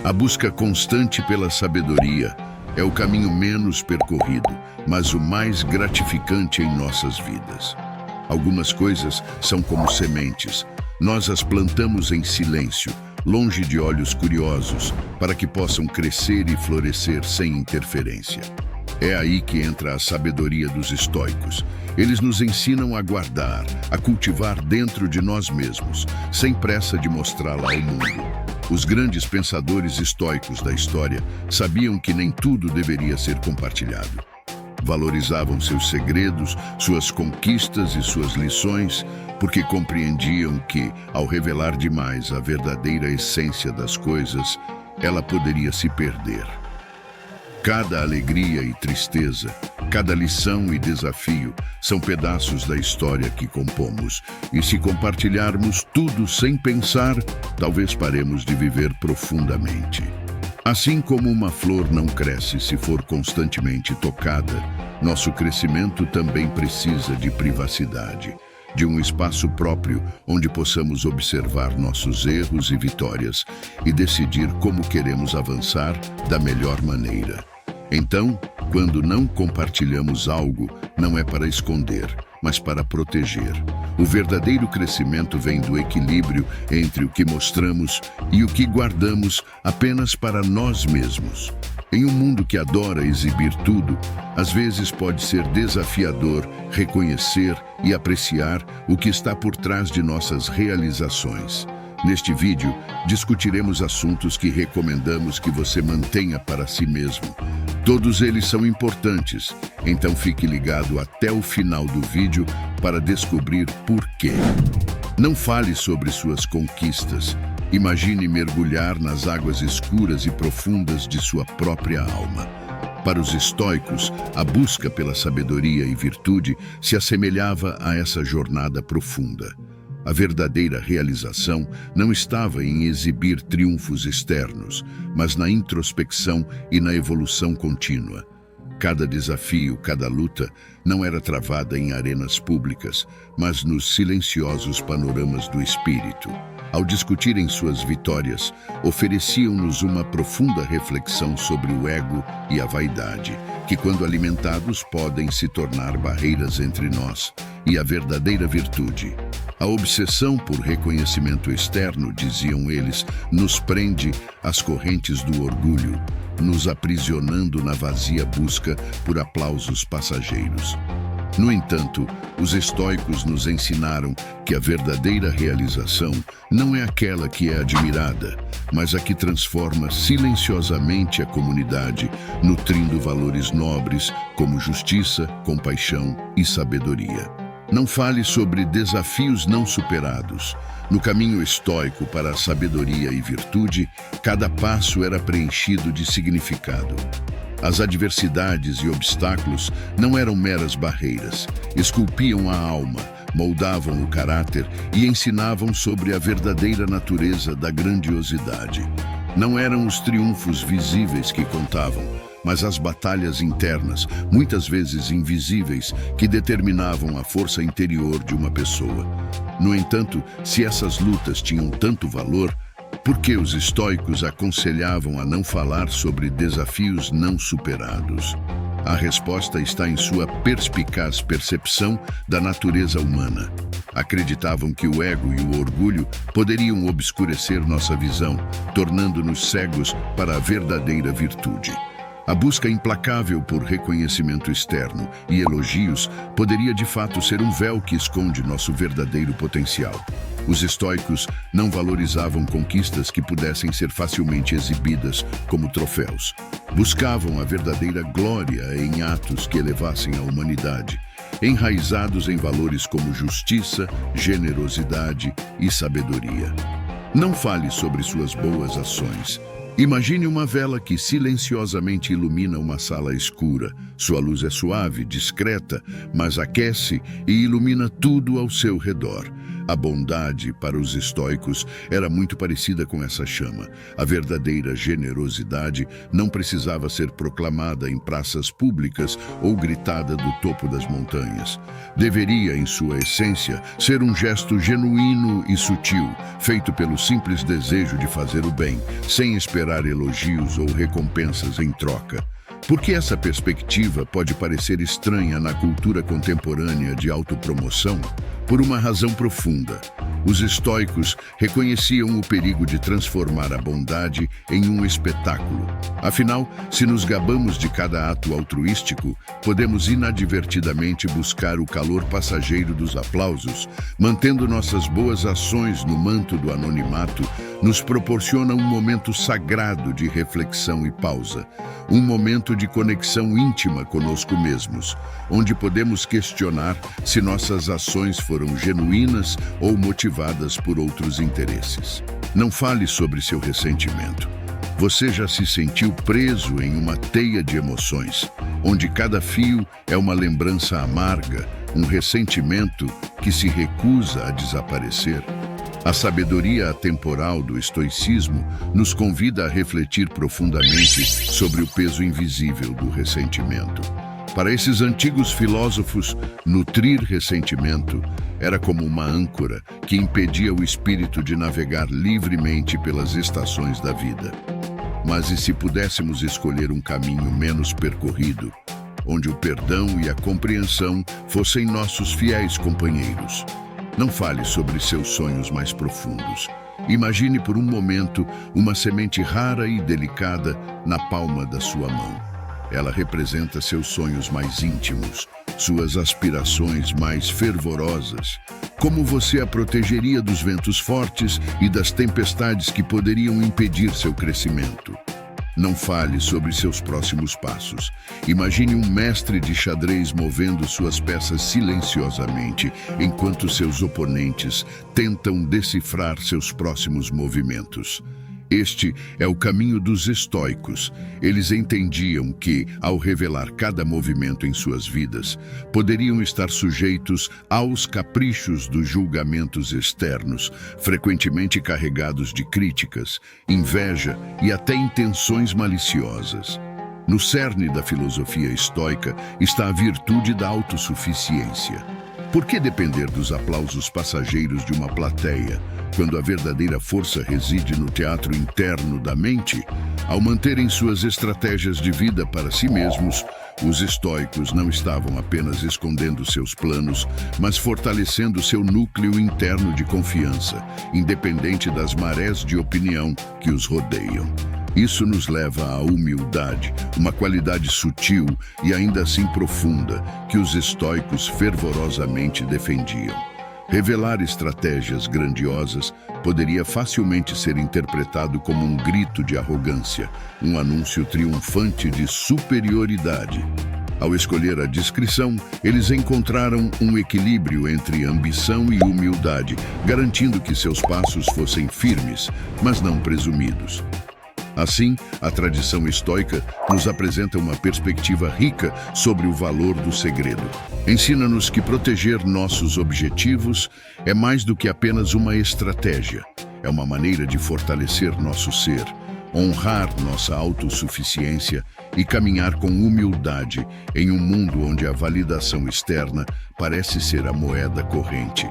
A busca constante pela sabedoria é o caminho menos percorrido, mas o mais gratificante em nossas vidas. Algumas coisas são como sementes. Nós as plantamos em silêncio, longe de olhos curiosos, para que possam crescer e florescer sem interferência. É aí que entra a sabedoria dos estoicos. Eles nos ensinam a guardar, a cultivar dentro de nós mesmos, sem pressa de mostrá-la ao mundo. Os grandes pensadores estoicos da história sabiam que nem tudo deveria ser compartilhado. Valorizavam seus segredos, suas conquistas e suas lições, porque compreendiam que, ao revelar demais a verdadeira essência das coisas, ela poderia se perder. Cada alegria e tristeza, cada lição e desafio são pedaços da história que compomos. E se compartilharmos tudo sem pensar, talvez paremos de viver profundamente. Assim como uma flor não cresce se for constantemente tocada, nosso crescimento também precisa de privacidade, de um espaço próprio onde possamos observar nossos erros e vitórias e decidir como queremos avançar da melhor maneira. Então, quando não compartilhamos algo, não é para esconder, mas para proteger. O verdadeiro crescimento vem do equilíbrio entre o que mostramos e o que guardamos apenas para nós mesmos. Em um mundo que adora exibir tudo, às vezes pode ser desafiador reconhecer e apreciar o que está por trás de nossas realizações. Neste vídeo, discutiremos assuntos que recomendamos que você mantenha para si mesmo. Todos eles são importantes, então fique ligado até o final do vídeo para descobrir por quê. Não fale sobre suas conquistas. Imagine mergulhar nas águas escuras e profundas de sua própria alma. Para os estoicos, a busca pela sabedoria e virtude se assemelhava a essa jornada profunda. A verdadeira realização não estava em exibir triunfos externos, mas na introspecção e na evolução contínua. Cada desafio, cada luta, não era travada em arenas públicas, mas nos silenciosos panoramas do espírito. Ao discutirem suas vitórias, ofereciam-nos uma profunda reflexão sobre o ego e a vaidade, que, quando alimentados, podem se tornar barreiras entre nós e a verdadeira virtude. A obsessão por reconhecimento externo, diziam eles, nos prende às correntes do orgulho, nos aprisionando na vazia busca por aplausos passageiros. No entanto, os estoicos nos ensinaram que a verdadeira realização não é aquela que é admirada, mas a que transforma silenciosamente a comunidade, nutrindo valores nobres como justiça, compaixão e sabedoria. Não fale sobre desafios não superados. No caminho estoico para a sabedoria e virtude, cada passo era preenchido de significado. As adversidades e obstáculos não eram meras barreiras, esculpiam a alma, moldavam o caráter e ensinavam sobre a verdadeira natureza da grandiosidade. Não eram os triunfos visíveis que contavam, mas as batalhas internas, muitas vezes invisíveis, que determinavam a força interior de uma pessoa. No entanto, se essas lutas tinham tanto valor, por que os estoicos aconselhavam a não falar sobre desafios não superados? A resposta está em sua perspicaz percepção da natureza humana. Acreditavam que o ego e o orgulho poderiam obscurecer nossa visão, tornando-nos cegos para a verdadeira virtude. A busca implacável por reconhecimento externo e elogios poderia de fato ser um véu que esconde nosso verdadeiro potencial. Os estoicos não valorizavam conquistas que pudessem ser facilmente exibidas como troféus. Buscavam a verdadeira glória em atos que elevassem a humanidade, enraizados em valores como justiça, generosidade e sabedoria. Não fale sobre suas boas ações. Imagine uma vela que silenciosamente ilumina uma sala escura. Sua luz é suave, discreta, mas aquece e ilumina tudo ao seu redor. A bondade, para os estoicos, era muito parecida com essa chama. A verdadeira generosidade não precisava ser proclamada em praças públicas ou gritada do topo das montanhas. Deveria, em sua essência, ser um gesto genuíno e sutil, feito pelo simples desejo de fazer o bem, sem esperar elogios ou recompensas em troca. Porque essa perspectiva pode parecer estranha na cultura contemporânea de autopromoção? Por uma razão profunda. Os estoicos reconheciam o perigo de transformar a bondade em um espetáculo. Afinal, se nos gabamos de cada ato altruístico, podemos inadvertidamente buscar o calor passageiro dos aplausos, mantendo nossas boas ações no manto do anonimato, nos proporciona um momento sagrado de reflexão e pausa, um momento de conexão íntima conosco mesmos, onde podemos questionar se nossas ações foram genuínas ou motivadas por outros interesses. Não fale sobre seu ressentimento. Você já se sentiu preso em uma teia de emoções, onde cada fio é uma lembrança amarga, um ressentimento que se recusa a desaparecer? A sabedoria atemporal do estoicismo nos convida a refletir profundamente sobre o peso invisível do ressentimento. Para esses antigos filósofos, nutrir ressentimento era como uma âncora que impedia o espírito de navegar livremente pelas estações da vida. Mas e se pudéssemos escolher um caminho menos percorrido, onde o perdão e a compreensão fossem nossos fiéis companheiros? Não fale sobre seus sonhos mais profundos. Imagine por um momento uma semente rara e delicada na palma da sua mão. Ela representa seus sonhos mais íntimos, suas aspirações mais fervorosas. Como você a protegeria dos ventos fortes e das tempestades que poderiam impedir seu crescimento? Não fale sobre seus próximos passos. Imagine um mestre de xadrez movendo suas peças silenciosamente, enquanto seus oponentes tentam decifrar seus próximos movimentos. Este é o caminho dos estoicos. Eles entendiam que, ao revelar cada movimento em suas vidas, poderiam estar sujeitos aos caprichos dos julgamentos externos, frequentemente carregados de críticas, inveja e até intenções maliciosas. No cerne da filosofia estoica está a virtude da autossuficiência. Por que depender dos aplausos passageiros de uma plateia, quando a verdadeira força reside no teatro interno da mente? Ao manterem suas estratégias de vida para si mesmos, os estoicos não estavam apenas escondendo seus planos, mas fortalecendo seu núcleo interno de confiança, independente das marés de opinião que os rodeiam. Isso nos leva à humildade, uma qualidade sutil e ainda assim profunda que os estoicos fervorosamente defendiam. Revelar estratégias grandiosas poderia facilmente ser interpretado como um grito de arrogância, um anúncio triunfante de superioridade. Ao escolher a discrição, eles encontraram um equilíbrio entre ambição e humildade, garantindo que seus passos fossem firmes, mas não presumidos. Assim, a tradição estoica nos apresenta uma perspectiva rica sobre o valor do segredo. Ensina-nos que proteger nossos objetivos é mais do que apenas uma estratégia. É uma maneira de fortalecer nosso ser, honrar nossa autossuficiência e caminhar com humildade em um mundo onde a validação externa parece ser a moeda corrente.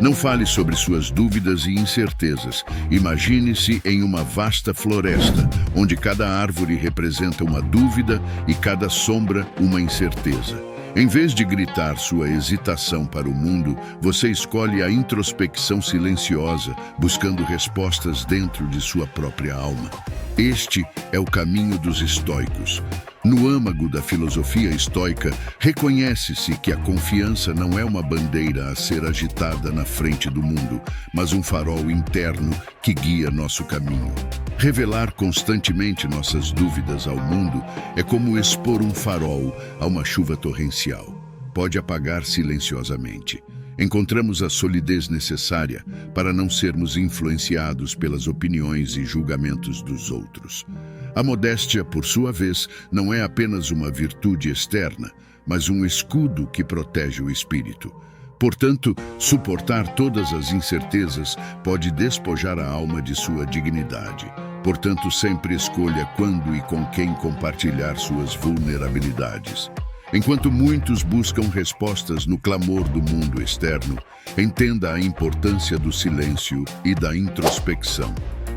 Não fale sobre suas dúvidas e incertezas. Imagine-se em uma vasta floresta, onde cada árvore representa uma dúvida e cada sombra uma incerteza. Em vez de gritar sua hesitação para o mundo, você escolhe a introspecção silenciosa, buscando respostas dentro de sua própria alma. Este é o caminho dos estoicos. No âmago da filosofia estoica, reconhece-se que a confiança não é uma bandeira a ser agitada na frente do mundo, mas um farol interno que guia nosso caminho. Revelar constantemente nossas dúvidas ao mundo é como expor um farol a uma chuva torrencial. Pode apagar silenciosamente. Encontramos a solidez necessária para não sermos influenciados pelas opiniões e julgamentos dos outros. A modéstia, por sua vez, não é apenas uma virtude externa, mas um escudo que protege o espírito. Portanto, suportar todas as incertezas pode despojar a alma de sua dignidade. Portanto, sempre escolha quando e com quem compartilhar suas vulnerabilidades. Enquanto muitos buscam respostas no clamor do mundo externo, entenda a importância do silêncio e da introspecção.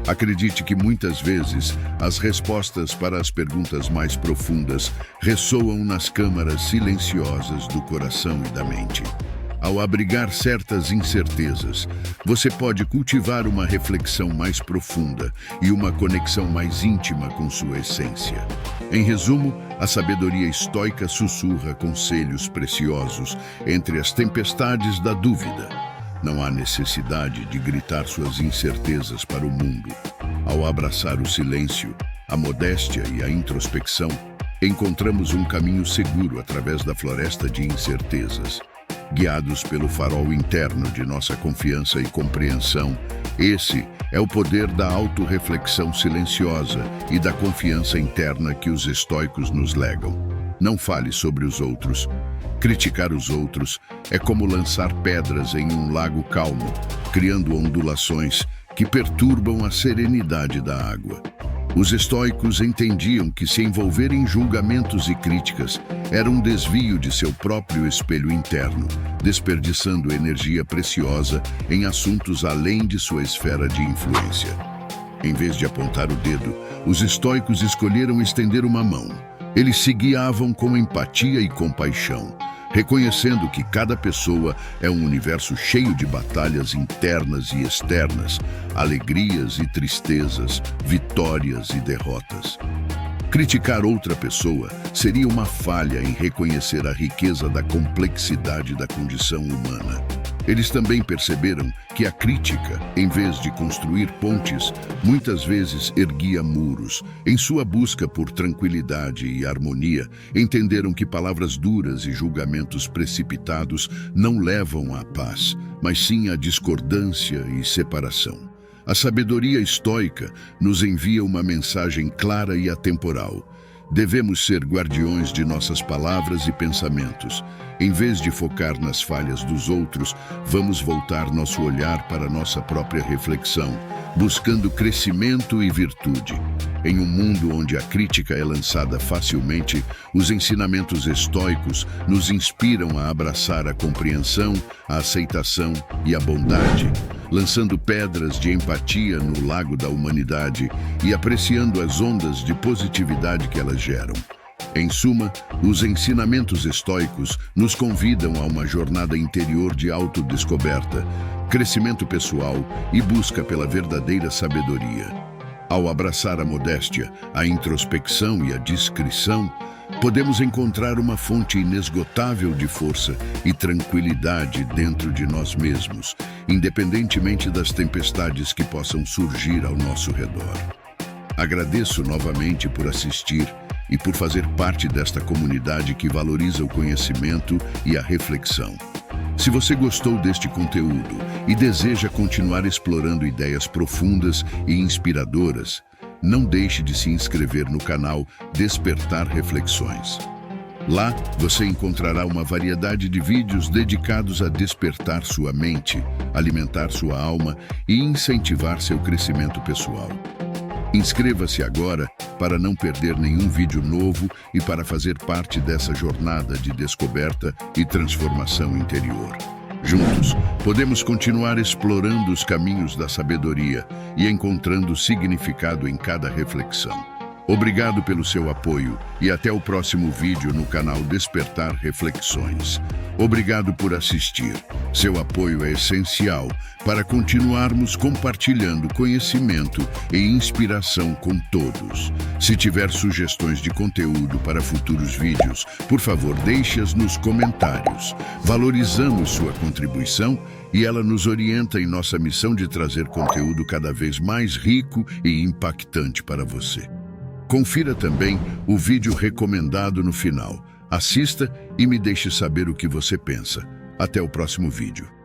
Acredite que muitas vezes as respostas para as perguntas mais profundas ressoam nas câmaras silenciosas do coração e da mente. Ao abrigar certas incertezas, você pode cultivar uma reflexão mais profunda e uma conexão mais íntima com sua essência. Em resumo, a sabedoria estoica sussurra conselhos preciosos entre as tempestades da dúvida. Não há necessidade de gritar suas incertezas para o mundo. Ao abraçar o silêncio, a modéstia e a introspecção, encontramos um caminho seguro através da floresta de incertezas. Guiados pelo farol interno de nossa confiança e compreensão, esse é o poder da autorreflexão silenciosa e da confiança interna que os estoicos nos legam. Não fale sobre os outros. Criticar os outros é como lançar pedras em um lago calmo, criando ondulações que perturbam a serenidade da água. Os estoicos entendiam que se envolver em julgamentos e críticas era um desvio de seu próprio espelho interno, desperdiçando energia preciosa em assuntos além de sua esfera de influência. Em vez de apontar o dedo, os estoicos escolheram estender uma mão. Eles se guiavam com empatia e compaixão, reconhecendo que cada pessoa é um universo cheio de batalhas internas e externas, alegrias e tristezas, vitórias e derrotas. Criticar outra pessoa seria uma falha em reconhecer a riqueza da complexidade da condição humana. Eles também perceberam que a crítica, em vez de construir pontes, muitas vezes erguia muros. Em sua busca por tranquilidade e harmonia, entenderam que palavras duras e julgamentos precipitados não levam à paz, mas sim à discordância e separação. A sabedoria estoica nos envia uma mensagem clara e atemporal. Devemos ser guardiões de nossas palavras e pensamentos. Em vez de focar nas falhas dos outros, vamos voltar nosso olhar para nossa própria reflexão, buscando crescimento e virtude. Em um mundo onde a crítica é lançada facilmente, os ensinamentos estoicos nos inspiram a abraçar a compreensão, a aceitação e a bondade, lançando pedras de empatia no lago da humanidade e apreciando as ondas de positividade que elas geram. Em suma, os ensinamentos estoicos nos convidam a uma jornada interior de autodescoberta, crescimento pessoal e busca pela verdadeira sabedoria. Ao abraçar a modéstia, a introspecção e a discrição, podemos encontrar uma fonte inesgotável de força e tranquilidade dentro de nós mesmos, independentemente das tempestades que possam surgir ao nosso redor. Agradeço novamente por assistir e por fazer parte desta comunidade que valoriza o conhecimento e a reflexão. Se você gostou deste conteúdo e deseja continuar explorando ideias profundas e inspiradoras, não deixe de se inscrever no canal Despertar Reflexões. Lá, você encontrará uma variedade de vídeos dedicados a despertar sua mente, alimentar sua alma e incentivar seu crescimento pessoal. Inscreva-se agora para não perder nenhum vídeo novo e para fazer parte dessa jornada de descoberta e transformação interior. Juntos, podemos continuar explorando os caminhos da sabedoria e encontrando significado em cada reflexão. Obrigado pelo seu apoio e até o próximo vídeo no canal Despertar Reflexões. Obrigado por assistir. Seu apoio é essencial para continuarmos compartilhando conhecimento e inspiração com todos. Se tiver sugestões de conteúdo para futuros vídeos, por favor, deixe-as nos comentários. Valorizamos sua contribuição e ela nos orienta em nossa missão de trazer conteúdo cada vez mais rico e impactante para você. Confira também o vídeo recomendado no final. Assista e me deixe saber o que você pensa. Até o próximo vídeo.